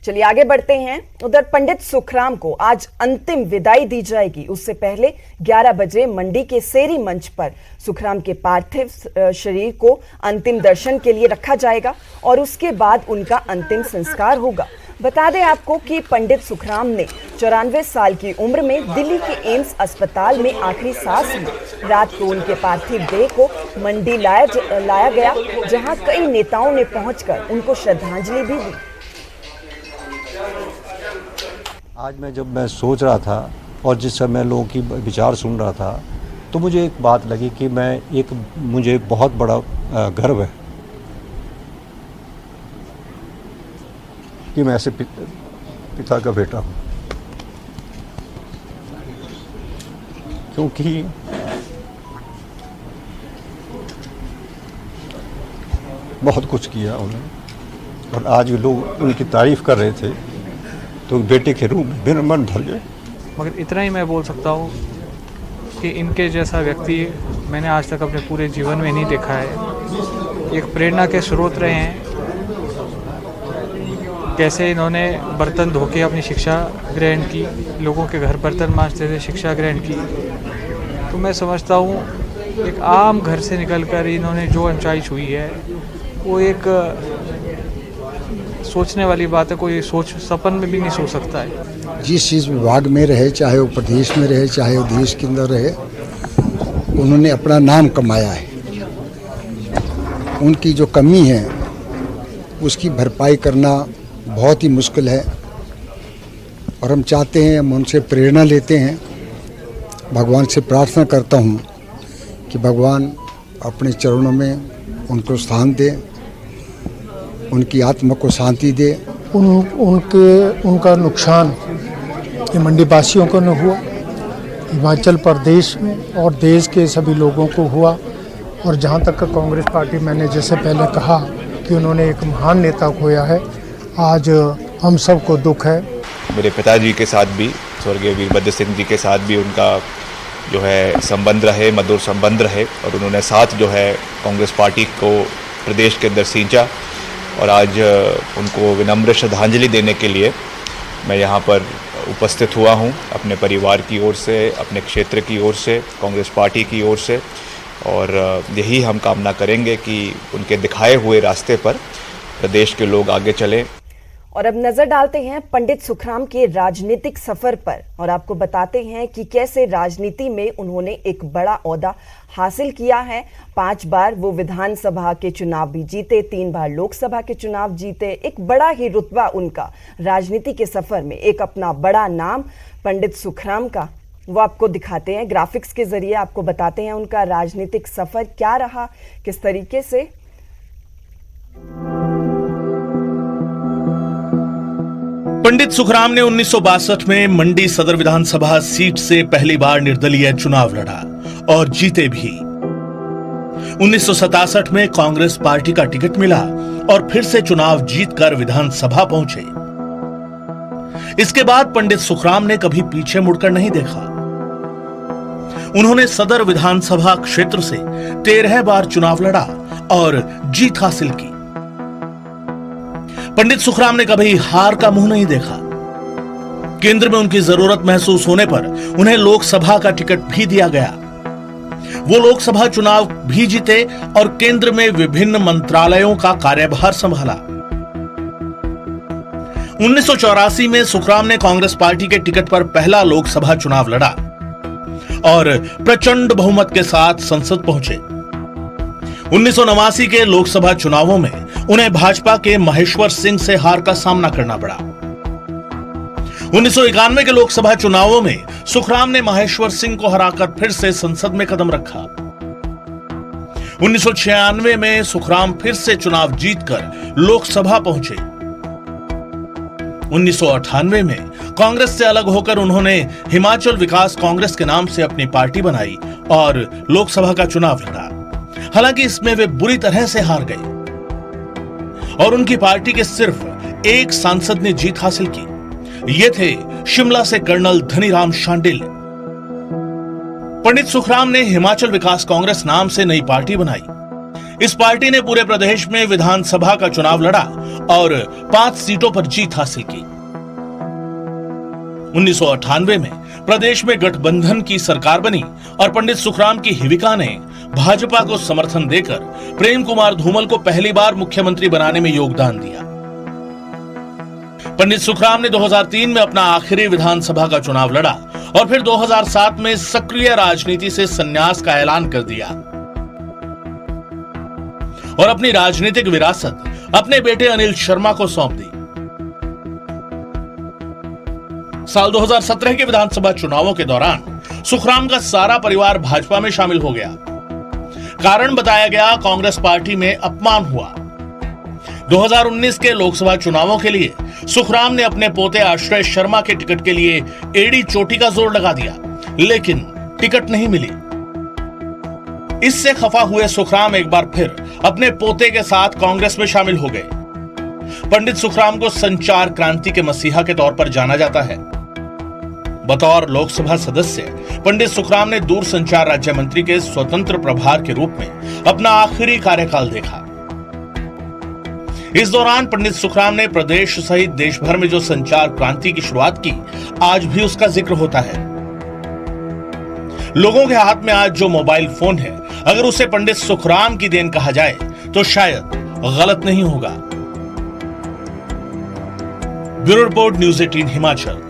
चलिए आगे बढ़ते हैं। उधर पंडित सुखराम को आज अंतिम विदाई दी जाएगी। उससे पहले 11 बजे मंडी के सेरी मंच पर सुखराम के पार्थिव शरीर को अंतिम दर्शन के लिए रखा जाएगा और उसके बाद उनका अंतिम संस्कार होगा। बता दें आपको कि पंडित सुखराम ने 94 साल की उम्र में दिल्ली के एम्स अस्पताल में आखिरी सांस ली। रात को उनके पार्थिव देह को मंडी लाया गया, जहां कई नेताओं ने पहुंचकर उनको श्रद्धांजलि भी दी। आज जब मैं सोच रहा था और जिस समय लोगों की विचार सुन रहा था, तो मुझे एक बात लगी कि मुझे बहुत बड़ा गर्व है कि मैं ऐसे पिता का बेटा हूँ, क्योंकि बहुत कुछ किया उन्होंने और आज लोग उनकी तारीफ कर रहे थे तो बेटे के रूप में मेरा मन भर गया। मगर इतना ही मैं बोल सकता हूँ कि इनके जैसा व्यक्ति मैंने आज तक अपने पूरे जीवन में नहीं देखा है। एक प्रेरणा के स्रोत रहे हैं। कैसे इन्होंने बर्तन धो के अपनी शिक्षा ग्रहण की, लोगों के घर बर्तन मांजते थे, शिक्षा ग्रहण की। तो मैं समझता हूँ एक आम घर से निकलकर इन्होंने जो ऊंचाई छुई है वो एक सोचने वाली बात है। कोई सपन में भी नहीं सोच सकता है। जिस चीज़ विभाग में रहे, चाहे वो प्रदेश में रहे, चाहे वो देश के अंदर रहे, उन्होंने अपना नाम कमाया है। उनकी जो कमी है उसकी भरपाई करना बहुत ही मुश्किल है और हम चाहते हैं, हम उनसे प्रेरणा लेते हैं। भगवान से प्रार्थना करता हूँ कि भगवान अपने चरणों में उनको स्थान दे, उनकी आत्मा को शांति दे। उनका नुकसान ये मंडी वासियों को न हुआ, हिमाचल प्रदेश में और देश के सभी लोगों को हुआ। और जहाँ तक कांग्रेस पार्टी, मैंने जैसे पहले कहा कि उन्होंने एक महान नेता खोया है, आज हम सबको दुख है। मेरे पिताजी के साथ भी, स्वर्गीय वीरभद्र सिंह जी के साथ भी उनका जो है संबंध रहे, मधुर संबंध रहे और उन्होंने साथ जो है कांग्रेस पार्टी को प्रदेश के अंदर सींचा। और आज उनको विनम्र श्रद्धांजलि देने के लिए मैं यहाँ पर उपस्थित हुआ हूँ, अपने परिवार की ओर से, अपने क्षेत्र की ओर से, कांग्रेस पार्टी की ओर से। और यही हम कामना करेंगे कि उनके दिखाए हुए रास्ते पर प्रदेश के लोग आगे चलें। और अब नजर डालते हैं पंडित सुखराम के राजनीतिक सफर पर और आपको बताते हैं कि कैसे राजनीति में उन्होंने एक बड़ा ओहदा हासिल किया है। 5 बार वो विधानसभा के चुनाव भी जीते, 3 बार लोकसभा के चुनाव जीते। एक बड़ा ही रुतबा उनका राजनीति के सफर में, एक अपना बड़ा नाम पंडित सुखराम का, वो आपको दिखाते हैं ग्राफिक्स के जरिए। आपको बताते हैं उनका राजनीतिक सफर क्या रहा, किस तरीके से। पंडित सुखराम ने 1962 में मंडी सदर विधानसभा सीट से पहली बार निर्दलीय चुनाव लड़ा और जीते भी। 1967 में कांग्रेस पार्टी का टिकट मिला और फिर से चुनाव जीतकर विधानसभा पहुंचे। इसके बाद पंडित सुखराम ने कभी पीछे मुड़कर नहीं देखा। उन्होंने सदर विधानसभा क्षेत्र से 13 बार चुनाव लड़ा और जीत हासिल की। पंडित सुखराम ने कभी हार का मुंह नहीं देखा। केंद्र में उनकी जरूरत महसूस होने पर उन्हें लोकसभा का टिकट भी दिया गया। वो लोकसभा चुनाव भी जीते और केंद्र में विभिन्न मंत्रालयों का कार्यभार संभाला। 1984 में सुखराम ने कांग्रेस पार्टी के टिकट पर पहला लोकसभा चुनाव लड़ा और प्रचंड बहुमत के साथ संसद पहुंचे। 1989 के लोकसभा चुनावों में उन्हें भाजपा के महेश्वर सिंह से हार का सामना करना पड़ा। 1991 के लोकसभा चुनावों में सुखराम ने महेश्वर सिंह को हराकर फिर से संसद में कदम रखा। 1996 में सुखराम फिर से चुनाव जीतकर लोकसभा पहुंचे। 1998 में कांग्रेस से अलग होकर उन्होंने हिमाचल विकास कांग्रेस के नाम से अपनी पार्टी बनाई और लोकसभा का चुनाव लड़ा। हालांकि इसमें वे बुरी तरह से हार गए और उनकी पार्टी के सिर्फ एक सांसद ने जीत हासिल की। ये थे शिमला से कर्नल धनीराम शांडिल। पंडित सुखराम ने हिमाचल विकास कांग्रेस नाम से नई पार्टी बनाई। इस पार्टी ने पूरे प्रदेश में विधानसभा का चुनाव लड़ा और 5 सीटों पर जीत हासिल की। 1998 में प्रदेश में गठबंधन की सरकार बनी और पंडित सुखराम की हिविका ने भाजपा को समर्थन देकर प्रेम कुमार धूमल को पहली बार मुख्यमंत्री बनाने में योगदान दिया। पंडित सुखराम ने 2003 में अपना आखिरी विधानसभा का चुनाव लड़ा और फिर 2007 में सक्रिय राजनीति से संन्यास का ऐलान कर दिया और अपनी राजनीतिक विरासत अपने बेटे अनिल शर्मा को सौंप दी। साल 2017 के विधानसभा चुनावों के दौरान सुखराम का सारा परिवार भाजपा में शामिल हो गया। कारण बताया गया कांग्रेस पार्टी में अपमान हुआ। 2019 के लोकसभा चुनावों के लिए सुखराम ने अपने पोते आश्रय शर्मा के टिकट के लिए एड़ी चोटी का जोर लगा दिया, लेकिन टिकट नहीं मिली। इससे खफा हुए सुखराम एक बार फिर अपने पोते के साथ कांग्रेस में शामिल हो गए। पंडित सुखराम को संचार क्रांति के मसीहा के तौर पर जाना जाता है। बतौर लोकसभा सदस्य पंडित सुखराम ने दूरसंचार राज्य मंत्री के स्वतंत्र प्रभार के रूप में अपना आखिरी कार्यकाल देखा। इस दौरान पंडित सुखराम ने प्रदेश सहित देश भर में जो संचार क्रांति की शुरुआत की, आज भी उसका जिक्र होता है। लोगों के हाथ में आज जो मोबाइल फोन है, अगर उसे पंडित सुखराम की देन कहा जाए तो शायद गलत नहीं होगा। Bureau report, news 18 Himachal.